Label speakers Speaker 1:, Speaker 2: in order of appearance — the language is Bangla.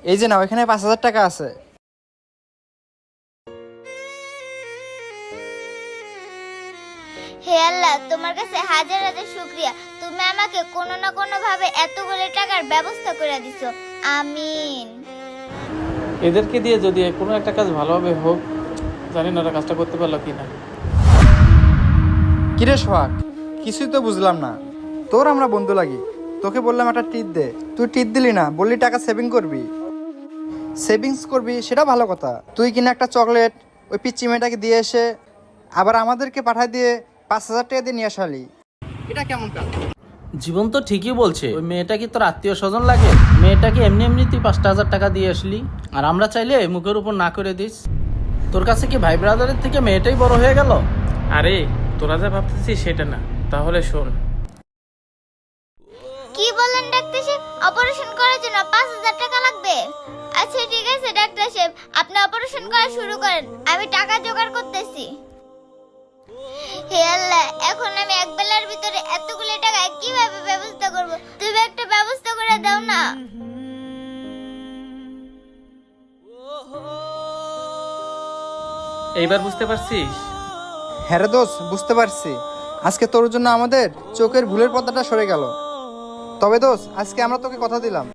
Speaker 1: এই যে নাও, এখানে 5,000 টাকা আছে।
Speaker 2: হে আল্লাহ, তোমার কাছে হাজার হাজার শুকরিয়া, তুমি আমাকে কোনো না কোনো ভাবে এতগুলো টাকার ব্যবস্থা করে দিছো। আমিন।
Speaker 3: এদেরকে দিয়ে যদি কোনো একটা কাজ ভালোভাবে হোক, জানি না ওরা কাজটা করতে পারলো কি না।
Speaker 1: কিরে সোহাগ, কিছুই তো বুঝলাম না। তোর আমরা বন্ধু লাগি, তোকে বললাম একটা টিপ দে, তুই টিপ দিলি না, বললি টাকা সেভিংস করবি, সেটা ভালো কথা। তুই কিনা একটা চকলেট ওই পিচ্চি মেয়েটাকে দিয়ে এসে আবার আমাদেরকে পাঠায় দিয়ে 5,000 টাকা দিয়ে নিয়ে আসালি, এটা কেমন কাজ?
Speaker 4: জীবন তো ঠিকই বলছে। ওই মেয়েটা কি তোর আত্মীয় স্বজন লাগে? মেয়েটাকে এমনি এমনি তুই 5,000 টাকা দিয়ে আসলি, আর আমরা চাইলে মুখের উপর না করে দিস। তোর কাছে কি ভাই ব্রাদারের থেকে মেয়েটাই বড় হয়ে গেল?
Speaker 3: আরে তোরা যা ভাবতেছিস সেটা না, তাহলে শোন।
Speaker 2: কি বলেন ডাক্তার সাহেব? অপারেশন করার জন্য 5,000 টাকা লাগবে? আচ্ছা ঠিক আছে ডাক্তার সাহেব, আপনি অপারেশন করা শুরু করেন, আমি টাকা জোগাড় করতেছি। হে আল্লাহ, এখন আমি এক বেলার ভিতরে এতগুলো টাকা কিভাবে ব্যবস্থা করব? তুমি একটা ব্যবস্থা করে দাও না।
Speaker 3: এইবার বুঝতে পারছিস?
Speaker 1: হ্যাঁ রে দোষ, বুঝতে পারছি। আজকে তোর জন্য আমাদের চোখের ভুলের পর্দাটা সরে গেল। তবে দোষ, আজকে আমরা তোকে কথা দিলাম,